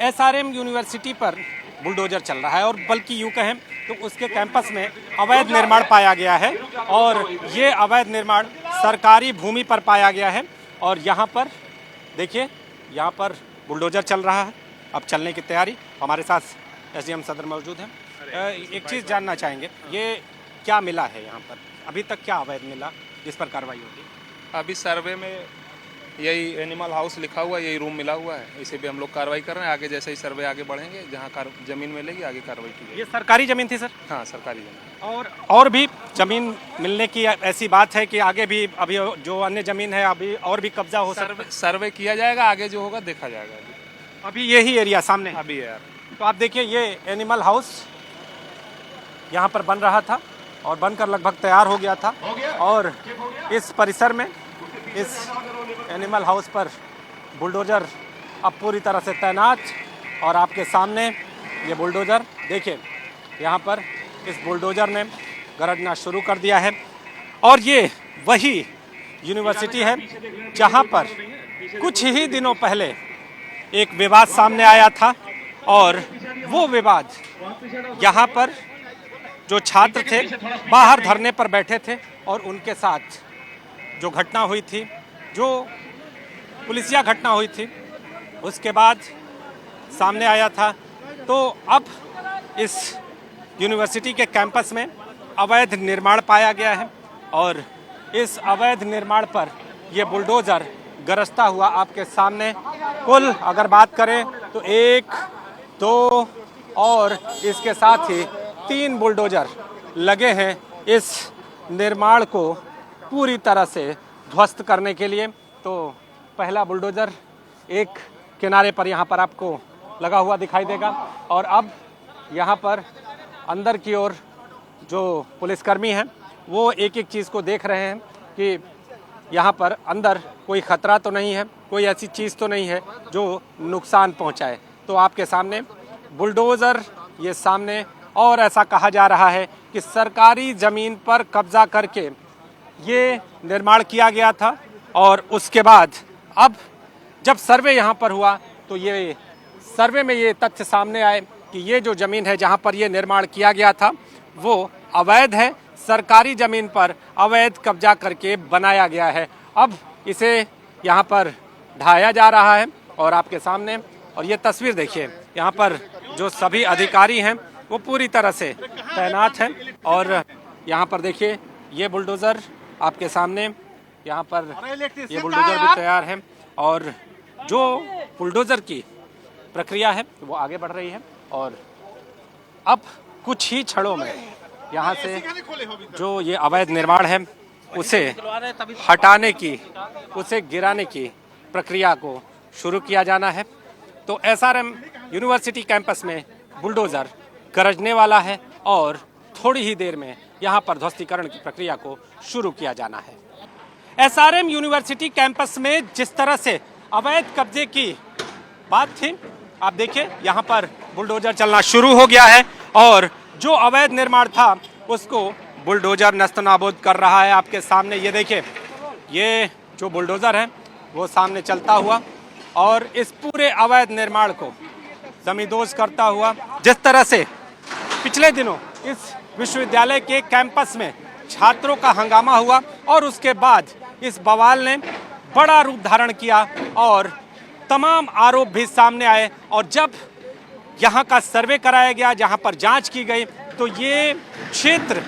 SRM university पर bulldozer चल रहा है और बल्कि यूँ कहें तो उसके कैंपस में अवैध निर्माण पाया गया है और ये अवैध निर्माण सरकारी भूमि पर पाया गया है। और यहाँ पर देखिए, यहाँ पर बुलडोजर चल रहा है, अब चलने की तैयारी। हमारे साथ एसडीएम सदर मौजूद हैं। एक चीज़ जानना चाहेंगे, ये क्या मिला है यहाँ पर, अभी तक क्या अवैध मिला जिस पर कार्रवाई होगी? अभी सर्वे में यही एनिमल हाउस लिखा हुआ है, यही रूम मिला हुआ है, इसी पे हम लोग कार्रवाई कर रहे हैं। आगे जैसे ही सर्वे आगे बढ़ेंगे, जहाँ जमीन मिलेगी आगे कार्रवाई की जाएगी। ये सरकारी जमीन थी सर? हाँ, सरकारी जमीन। और भी जमीन मिलने की ऐसी बात है कि आगे भी अभी जो अन्य जमीन है अभी और भी कब्जा हो सकता है? सर्वे किया जाएगा, आगे जो होगा देखा जाएगा। अभी यही एरिया सामने अभी है यार। तो आप देखिए, ये एनिमल हाउस यहाँ पर बन रहा था और बनकर लगभग तैयार हो गया था और इस परिसर में इस एनिमल हाउस पर बुलडोज़र अब पूरी तरह से तैनात। और आपके सामने ये बुलडोज़र देखिए, यहाँ पर इस बुलडोज़र ने गरजना शुरू कर दिया है। और ये वही यूनिवर्सिटी है जहाँ पर कुछ ही दिनों पहले एक विवाद सामने आया था और वो विवाद यहाँ पर जो छात्र थे बाहर धरने पर बैठे थे और उनके साथ जो घटना हुई थी, जो पुलिसिया घटना हुई थी, उसके बाद सामने आया था। तो अब इस यूनिवर्सिटी के कैंपस में अवैध निर्माण पाया गया है और इस अवैध निर्माण पर ये बुलडोज़र गरजता हुआ आपके सामने, कुल अगर बात करें तो 1, 2 और इसके साथ ही 3 बुलडोज़र लगे हैं इस निर्माण को पूरी तरह से ध्वस्त करने के लिए। तो पहला बुलडोज़र एक किनारे पर यहाँ पर आपको लगा हुआ दिखाई देगा और अब यहाँ पर अंदर की ओर जो पुलिसकर्मी हैं वो एक एक चीज़ को देख रहे हैं कि यहाँ पर अंदर कोई ख़तरा तो नहीं है, कोई ऐसी चीज़ तो नहीं है जो नुकसान पहुँचाए। तो आपके सामने बुलडोज़र ये सामने, और ऐसा कहा जा रहा है कि सरकारी ज़मीन पर कब्जा करके ये निर्माण किया गया था और उसके बाद अब जब सर्वे यहाँ पर हुआ तो ये सर्वे में ये तथ्य सामने आए कि ये जो ज़मीन है जहाँ पर ये निर्माण किया गया था वो अवैध है, सरकारी ज़मीन पर अवैध कब्जा करके बनाया गया है। अब इसे यहाँ पर ढाया जा रहा है और आपके सामने, और ये तस्वीर देखिए, यहाँ पर जो सभी अधिकारी हैं वो पूरी तरह से तैनात हैं और यहाँ पर देखिए ये बुलडोज़र आपके सामने, यहाँ पर ये बुलडोज़र भी तैयार है और जो बुलडोज़र की प्रक्रिया है वो आगे बढ़ रही है और अब कुछ ही क्षणों में यहाँ से जो ये अवैध निर्माण है उसे हटाने की, उसे गिराने की प्रक्रिया को शुरू किया जाना है। तो एसआरएम यूनिवर्सिटी कैंपस में बुलडोज़र गरजने वाला है और थोड़ी ही देर में यहाँ पर ध्वस्तीकरण की प्रक्रिया को शुरू किया जाना है। एसआरएम यूनिवर्सिटी कैंपस में जिस तरह से अवैध कब्जे की बात थी, आप देखिए यहाँ पर बुलडोज़र चलना शुरू हो गया है और जो अवैध निर्माण था उसको बुलडोज़र नस्तनाबूद कर रहा है। आपके सामने ये देखिए, ये जो बुलडोज़र है वो सामने चलता हुआ और इस पूरे अवैध निर्माण को ज़मींदोज़ करता हुआ, जिस तरह से पिछले दिनों इस विश्वविद्यालय के कैंपस में छात्रों का हंगामा हुआ और उसके बाद इस बवाल ने बड़ा रूप धारण किया और तमाम आरोप भी सामने आए और जब यहाँ का सर्वे कराया गया, जहाँ पर जांच की गई, तो ये क्षेत्र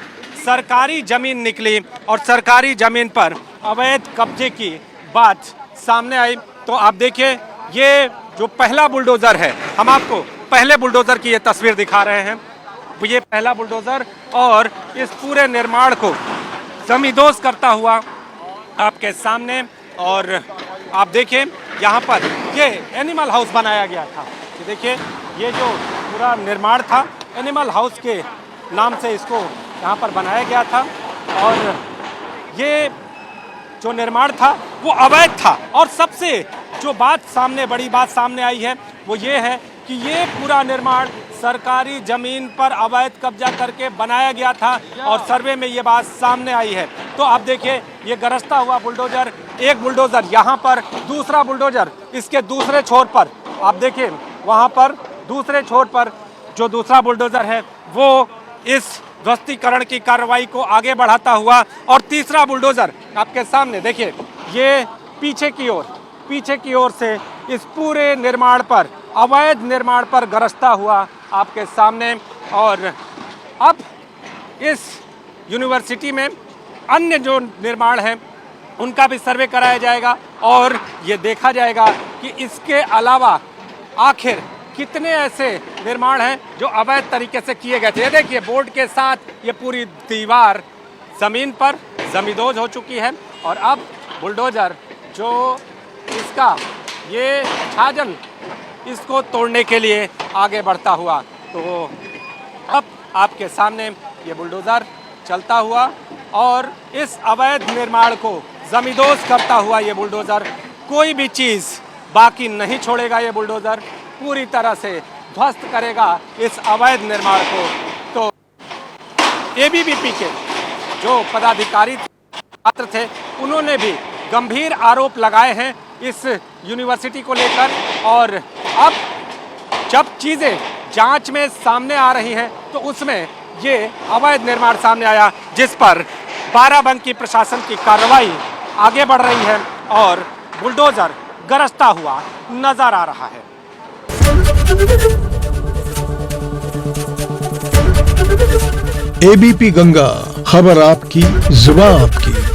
सरकारी ज़मीन निकली और सरकारी ज़मीन पर अवैध कब्जे की बात सामने आई। तो आप देखिए, ये जो पहला बुलडोज़र है, हम आपको पहले बुलडोज़र की ये तस्वीर दिखा रहे हैं, ये पहला बुलडोज़र और इस पूरे निर्माण को ज़मींदोज़ करता हुआ आपके सामने। और आप देखिए यहाँ पर ये एनिमल हाउस बनाया गया था, ये देखिए ये जो पूरा निर्माण था एनिमल हाउस के नाम से इसको यहाँ पर बनाया गया था और ये जो निर्माण था वो अवैध था। और सबसे जो बड़ी बात सामने आई है वो ये है कि ये पूरा निर्माण सरकारी ज़मीन पर अवैध कब्जा करके बनाया गया था और सर्वे में ये बात सामने आई है। तो आप देखिए ये गरजता हुआ बुलडोज़र, एक बुलडोज़र यहाँ पर, दूसरा बुलडोज़र इसके दूसरे छोर पर, आप देखिए वहाँ पर दूसरे छोर पर जो दूसरा बुलडोजर है वो इस ध्वस्तीकरण की कार्रवाई को आगे बढ़ाता हुआ, और तीसरा बुलडोजर आपके सामने देखिए, ये पीछे की ओर से इस पूरे निर्माण पर, अवैध निर्माण पर गरजता हुआ आपके सामने। और अब इस यूनिवर्सिटी में अन्य जो निर्माण हैं उनका भी सर्वे कराया जाएगा और ये देखा जाएगा कि इसके अलावा आखिर कितने ऐसे निर्माण हैं जो अवैध तरीके से किए गए थे। ये देखिए, बोर्ड के साथ ये पूरी दीवार ज़मीन पर जमींदोज हो चुकी है और अब बुलडोजर जो इसका ये छाजन इसको तोड़ने के लिए आगे बढ़ता हुआ, तो अब आपके सामने ये बुलडोजर चलता हुआ और इस अवैध निर्माण को जमींदोज करता हुआ ये बुलडोजर कोई भी चीज़ बाकी नहीं छोड़ेगा। ये बुलडोजर पूरी तरह से ध्वस्त करेगा इस अवैध निर्माण को। तो एबीवीपी के जो पदाधिकारी छात्र थे उन्होंने भी गंभीर आरोप लगाए हैं इस यूनिवर्सिटी को लेकर, और अब जब चीज़ें जांच में सामने आ रही हैं तो उसमें ये अवैध निर्माण सामने आया, जिस पर बाराबंकी प्रशासन की कार्रवाई आगे बढ़ रही है और बुलडोजर गरजता हुआ नजर आ रहा है। एबीपी गंगा, खबर आपकी, जुबान आपकी।